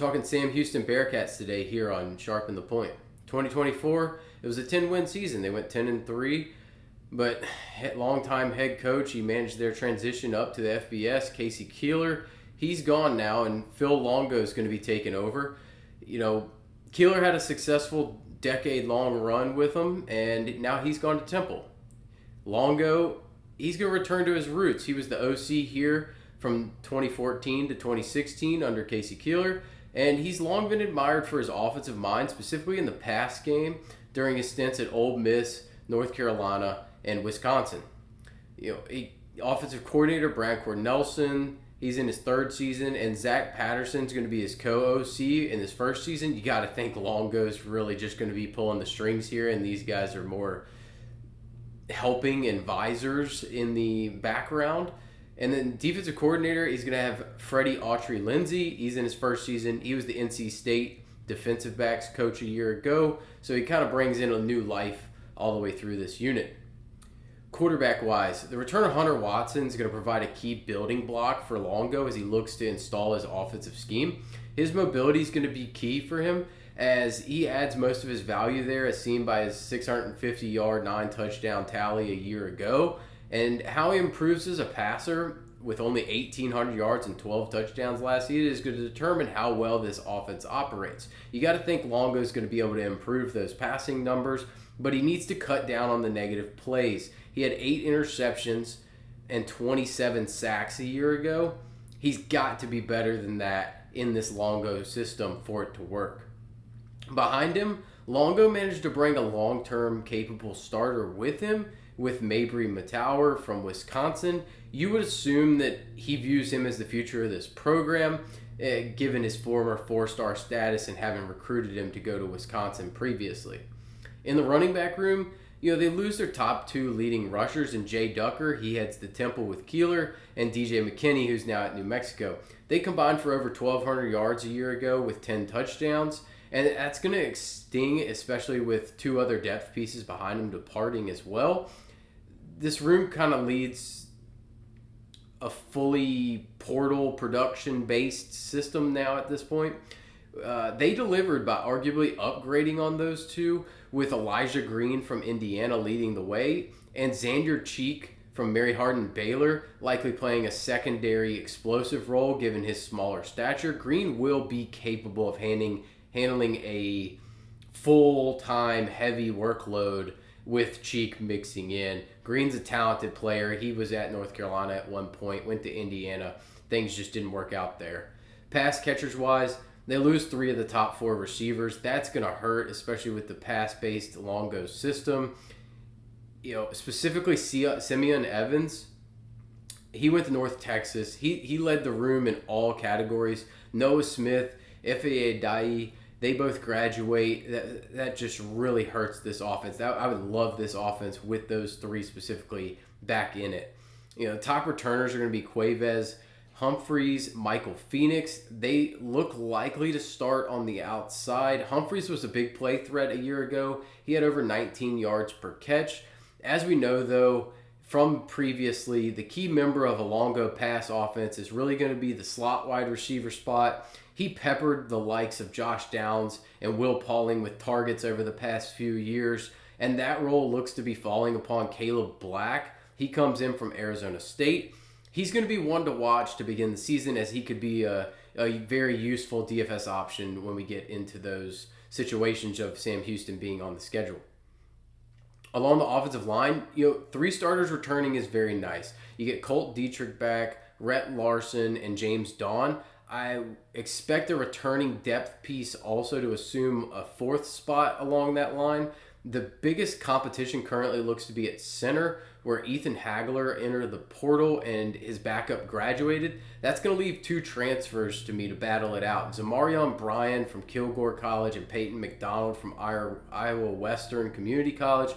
talking Sam Houston Bearkats today here on Sharpen the Point. 2024, it was a 10-win season. They went 10-3, but longtime head coach, he managed their transition up to the FBS, Casey Keeler. He's gone now, and Phil Longo is going to be taking over. Keeler had a successful decade-long run with him, and now he's gone to Temple. Longo, he's going to return to his roots. He was the OC here from 2014 to 2016 under Casey Keeler, and he's long been admired for his offensive mind, specifically in the pass game during his stints at Ole Miss, North Carolina, and Wisconsin. Offensive coordinator Brad Cornelson, he's in his third season, and Zach Patterson's going to be his co-OC in his first season. You got to think Longo's really just going to be pulling the strings here, and these guys are more helping advisors in the background. And then defensive coordinator, he's going to have Freddie Autry-Lindsey. He's in his first season. He was the NC State defensive backs coach a year ago, so he kind of brings in a new life all the way through this unit. Quarterback-wise, the return of Hunter Watson is going to provide a key building block for Longo as he looks to install his offensive scheme. His mobility is going to be key for him as he adds most of his value there, as seen by his 650-yard, 9-touchdown tally a year ago. And how he improves as a passer with only 1,800 yards and 12 touchdowns last season is going to determine how well this offense operates. You got to think Longo is going to be able to improve those passing numbers, but he needs to cut down on the negative plays. He had 8 interceptions and 27 sacks a year ago. He's got to be better than that in this Longo system for it to work. Behind him, Longo managed to bring a long-term capable starter with him, with Mabry Matower from Wisconsin. You would assume that he views him as the future of this program, given his former 4-star status and having recruited him to go to Wisconsin previously. In the running back room, they lose their top 2 leading rushers in Jay Ducker. He heads to Temple with Keeler, and DJ McKinney, who's now at New Mexico. They combined for over 1,200 yards a year ago with 10 touchdowns, and that's going to sting, especially with 2 other depth pieces behind him departing as well. This room kind of leads a fully portal production-based system now at this point. They delivered by arguably upgrading on those 2, with Elijah Green from Indiana leading the way, and Xander Cheek from Mary Hardin Baylor likely playing a secondary explosive role given his smaller stature. Green will be capable of handling a full-time heavy workload with Cheek mixing in. Green's a talented player. He was at North Carolina at one point, went to Indiana. Things just didn't work out there. Pass catchers-wise, they lose 3 of the top 4 receivers. That's going to hurt, especially with the pass-based Longo system. Specifically Simeon Evans, he went to North Texas. He led the room in all categories. Noah Smith, Efe Adai, they both graduate. That just really hurts this offense. I would love this offense with those 3 specifically back in it. Top returners are going to be Cuevas, Humphreys, Michael Phoenix. They look likely to start on the outside. Humphreys was a big play threat a year ago. He had over 19 yards per catch. As we know, though, from previously, the key member of a Longo pass offense is really going to be the slot wide receiver spot. He peppered the likes of Josh Downs and Will Pauling with targets over the past few years, and that role looks to be falling upon Caleb Black. He comes in from Arizona State. He's going to be one to watch to begin the season, as he could be a very useful DFS option when we get into those situations of Sam Houston being on the schedule. Along the offensive line, 3 starters returning is very nice. You get Colt Dietrich back, Rhett Larson, and James Dawn. I expect a returning depth piece also to assume a 4th spot along that line. The biggest competition currently looks to be at center, where Ethan Hagler entered the portal and his backup graduated. That's going to leave 2 transfers to me to battle it out. Zamarion Bryan from Kilgore College and Peyton McDonald from Iowa Western Community College.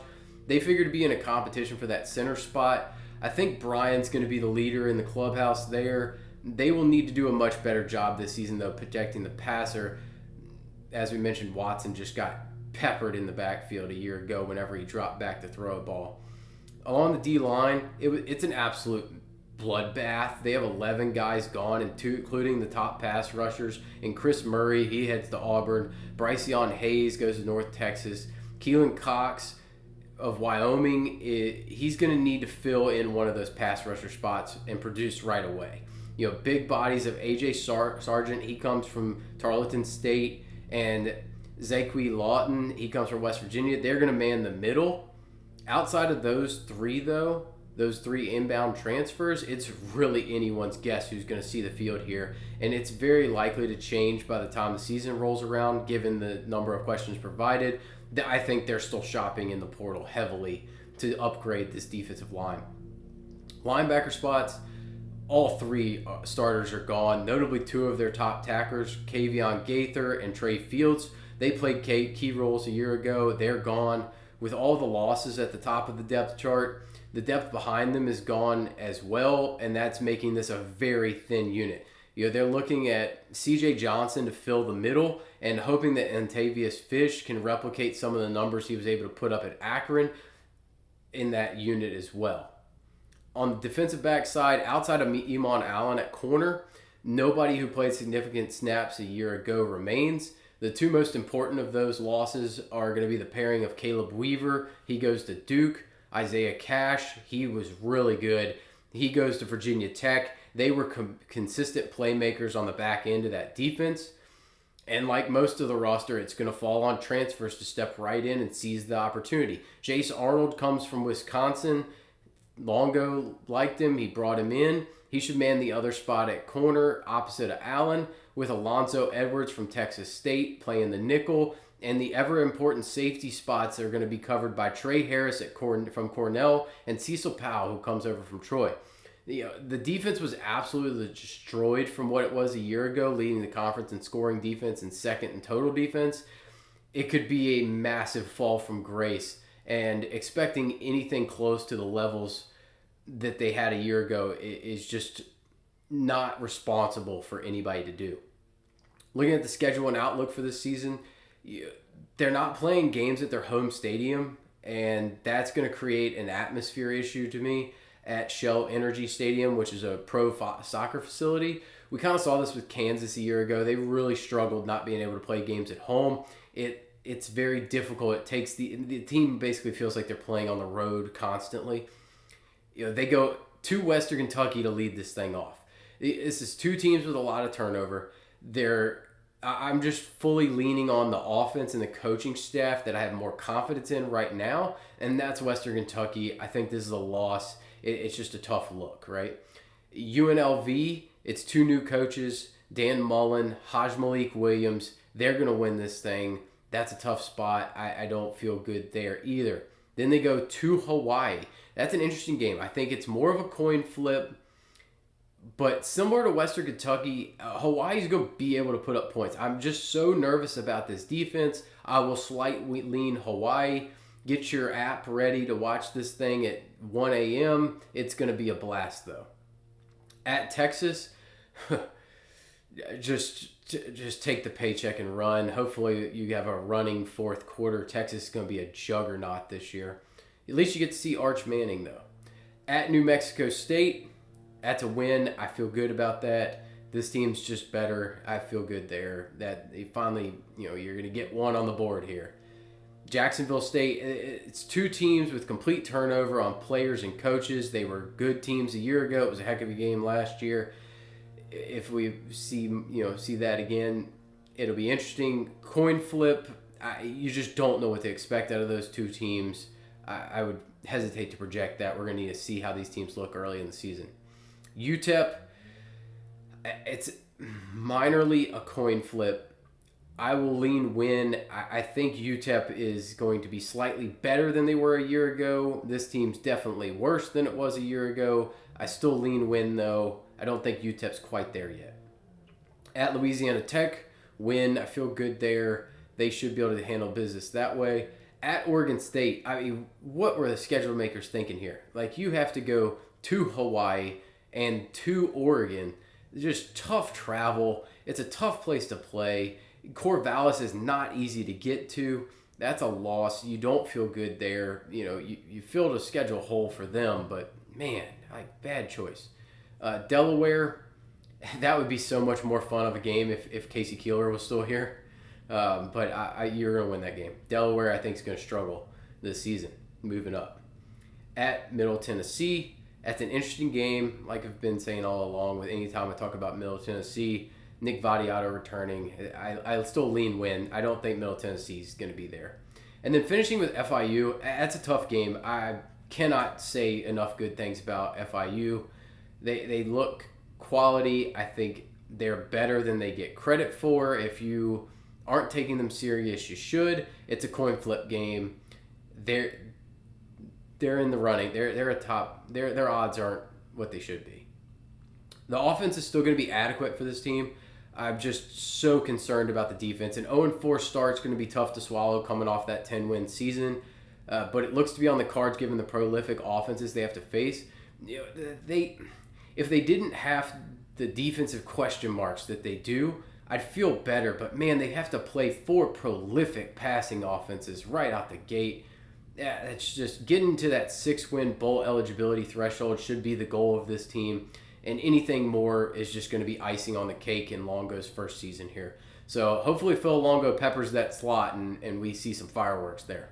They figure to be in a competition for that center spot. I think Bryan's going to be the leader in the clubhouse there. They will need to do a much better job this season, though, protecting the passer. As we mentioned, Watson just got peppered in the backfield a year ago whenever he dropped back to throw a ball. Along the D-line, it's an absolute bloodbath. They have 11 guys gone, and two, including the top pass rushers. And Chris Murray, he heads to Auburn. Bryceon Hayes goes to North Texas. Keelan Cox of Wyoming, he's going to need to fill in one of those pass rusher spots and produce right away. Big bodies of A.J. Sargent, he comes from Tarleton State, and Zaqui Lawton, he comes from West Virginia. They're going to man the middle. Outside of those three, though, those three inbound transfers, it's really anyone's guess who's going to see the field here. And it's very likely to change by the time the season rolls around, given the number of questions provided. I think they're still shopping in the portal heavily to upgrade this defensive line. Linebacker spots, all three starters are gone. Notably, two of their top tacklers, Kavion Gaither and Trey Fields, they played key roles a year ago. They're gone. With all the losses at the top of the depth chart, the depth behind them is gone as well, and that's making this a very thin unit. They're looking at C.J. Johnson to fill the middle and hoping that Antavius Fish can replicate some of the numbers he was able to put up at Akron in that unit as well. On the defensive back side, outside of Iman Allen at corner, nobody who played significant snaps a year ago remains. The two most important of those losses are going to be the pairing of Caleb Weaver. He goes to Duke. Isaiah Cash, he was really good. He goes to Virginia Tech. They were consistent playmakers on the back end of that defense. And like most of the roster, it's going to fall on transfers to step right in and seize the opportunity. Jace Arnold comes from Wisconsin. Longo liked him. He brought him in. He should man the other spot at corner opposite of Allen, with Alonzo Edwards from Texas State playing the nickel. And the ever-important safety spots are going to be covered by Trey Harris from Cornell and Cecil Powell, who comes over from Troy. The defense was absolutely destroyed from what it was a year ago, leading the conference in scoring defense and second in total defense. It could be a massive fall from grace, and expecting anything close to the levels that they had a year ago is just not responsible for anybody to do. Looking at the schedule and outlook for this season, they're not playing games at their home stadium, and that's going to create an atmosphere issue to me at Shell Energy Stadium, which is a pro soccer facility. We kind of saw this with Kansas a year ago. They really struggled not being able to play games at home. It's very difficult. It takes the team basically feels like they're playing on the road constantly. They go to Western Kentucky to lead this thing off. This is two teams with a lot of turnover. I'm just fully leaning on the offense and the coaching staff that I have more confidence in right now, and that's Western Kentucky. I think this is a loss. It's just a tough look, right? UNLV, it's two new coaches, Dan Mullen, Haj Malik Williams. They're going to win this thing. That's a tough spot. I don't feel good there either. Then they go to Hawaii. That's an interesting game. I think it's more of a coin flip. But similar to Western Kentucky, Hawaii's going to be able to put up points. I'm just so nervous about this defense. I will slightly lean Hawaii. Get your app ready to watch this thing at 1 a.m. It's going to be a blast, though. At Texas, just take the paycheck and run. Hopefully you have a running fourth quarter. Texas is going to be a juggernaut this year. At least you get to see Arch Manning, though. At New Mexico State, that's a win. I feel good about that. This team's just better. I feel good there. That they finally, you're going to get one on the board here. Jacksonville State, it's two teams with complete turnover on players and coaches. They were good teams a year ago. It was a heck of a game last year. If we see that again, it'll be interesting. Coin flip, you just don't know what to expect out of those two teams. I would hesitate to project that. We're going to need to see how these teams look early in the season. UTEP, it's minorly a coin flip. I will lean win. I think UTEP is going to be slightly better than they were a year ago. This team's definitely worse than it was a year ago. I still lean win, though. I don't think UTEP's quite there yet. At Louisiana Tech, win. I feel good there. They should be able to handle business that way. At Oregon State, what were the schedule makers thinking here? You have to go to Hawaii and to Oregon. Just tough travel. It's a tough place to play. Corvallis is not easy to get to. That's a loss. You don't feel good there. You filled a schedule hole for them, but man, bad choice. Delaware, that would be so much more fun of a game if Casey Keeler was still here. But you're going to win that game. Delaware, I think, is going to struggle this season, moving up. At Middle Tennessee, that's an interesting game. Like I've been saying all along, with any time I talk about Middle Tennessee, Nick Vadiato returning, I still lean win. I don't think Middle Tennessee is going to be there. And then finishing with FIU, that's a tough game. I cannot say enough good things about FIU. They look quality. I think they're better than they get credit for. If you aren't taking them serious, you should. It's a coin flip game. They're in the running. They're a top. Their odds aren't what they should be. The offense is still going to be adequate for this team. I'm just so concerned about the defense. An 0-4 start's going to be tough to swallow coming off that 10-win season. But it looks to be on the cards given the prolific offenses they have to face. If they didn't have the defensive question marks that they do, I'd feel better. But, man, they have to play 4 prolific passing offenses right out the gate. Yeah, it's just getting to that 6-win bowl eligibility threshold should be the goal of this team. And anything more is just going to be icing on the cake in Longo's first season here. So hopefully Phil Longo peppers that slot and we see some fireworks there.